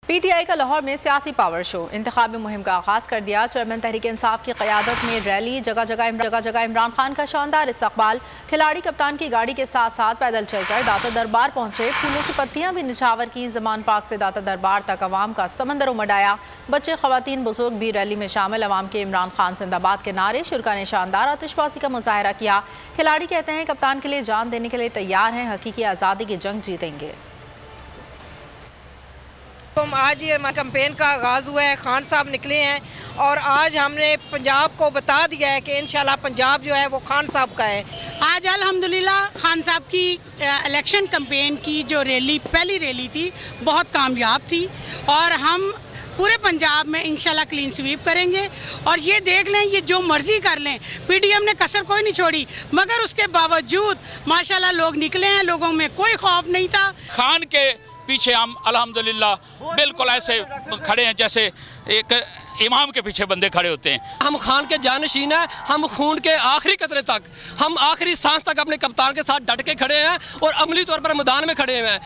PTI का लाहौर में सियासी पावर शो, इंतखाबी मुहिम का आगाज कर दिया। चेयरमैन तहरीक इंसाफ की क़यादत में रैली, जगह जगह इमरान खान का शानदार इस्तकबाल। खिलाड़ी कप्तान की गाड़ी के साथ साथ पैदल चलकर दाता दरबार पहुंचे। फूलों की पत्तियां भी निछावर की। ज़मान पार्क से दाता दरबार तक अवाम का समंदर उमड़ आया। बच्चे, ख़वातीन, बुजुर्ग भी रैली में शामिल। अवाम के इमरान खान जिंदाबाद के नारे, शुरा ने शानदार आतिशबाजी का मुजाहरा किया। खिलाड़ी कहते हैं कप्तान के लिए जान देने के लिए तैयार हैं, हकीकी आज़ादी की जंग जीतेंगे। आज ये कैंपेन का आगाज़ हुआ है, खान साहब निकले हैं और आज हमने पंजाब को बता दिया है कि इंशाल्लाह पंजाब जो है वो खान साहब का है। आज अल्हम्दुलिल्लाह खान साहब की इलेक्शन कैंपेन की जो रैली, पहली रैली थी, बहुत कामयाब थी और हम पूरे पंजाब में इंशाल्लाह क्लीन स्वीप करेंगे। और ये देख लें, ये जो मर्जी कर लें, PDM ने कसर कोई नहीं छोड़ी, मगर उसके बावजूद माशाल्लाह लोग निकले हैं, लोगों में कोई खौफ नहीं था। खान के पीछे हम अल्हम्दुलिल्लाह बिल्कुल ऐसे खड़े हैं जैसे एक इमाम के पीछे बंदे खड़े होते हैं। हम खान के जानशीन हैं, हम खून के आखिरी कतरे तक, हम आखिरी सांस तक अपने कप्तान के साथ डट के खड़े हैं और अमली तौर पर मैदान में खड़े हुए हैं।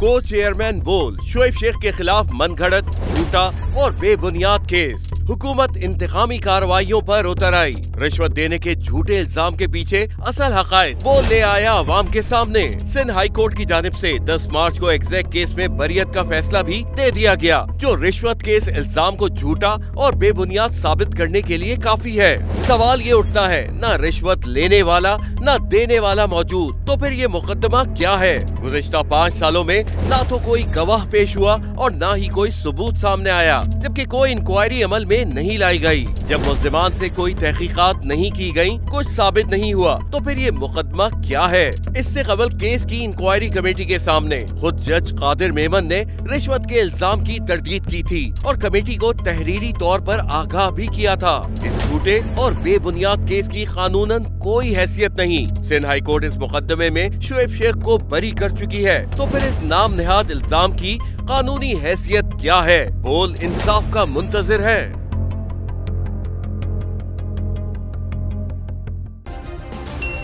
को चेयरमैन बोल शोएब शेख के खिलाफ मनगढ़ंत, झूठा और बेबुनियाद केस। हुकूमत इंतकामी कार्रवाइयों पर उतर आई। रिश्वत देने के झूठे इल्जाम के पीछे असल हकायक वो ले आया अवाम के सामने। सिंध हाई कोर्ट की जानिब से 10 मार्च को एग्जैक्ट केस में बरियत का फैसला भी दे दिया गया, जो रिश्वत केस इल्जाम को झूठा और बेबुनियाद साबित करने के लिए काफी है। सवाल ये उठता है, न रिश्वत लेने वाला न देने वाला मौजूद, तो फिर ये मुकदमा क्या है? गुज़िश्ता 5 सालों में ना तो कोई गवाह पेश हुआ और ना ही कोई सबूत सामने आया, जबकि कोई इंक्वायरी अमल में नहीं लाई गई। जब मुल्जिमान से कोई तहकीकात नहीं की गई, कुछ साबित नहीं हुआ, तो फिर ये मुकदमा क्या है? इससे कबल केस की इंक्वायरी कमेटी के सामने खुद जज कादिर मेमन ने रिश्वत के इल्जाम की तरदीद की थी और कमेटी को तहरीरी तौर पर आगाह भी किया था। इस झूठे और बेबुनियाद केस की कानूनन कोई हैसियत नहीं। सिंध हाई कोर्ट इस मुकदमे में शोएब शेख को बरी कर चुकी है, तो फिर इस नाम नेहाद इल्जाम की कानूनी हैसियत क्या है? बोल इंसाफ का मुंतजिर है।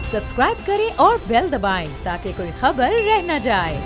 सब्सक्राइब करें और बेल दबाएं ताकि कोई खबर रह न जाए।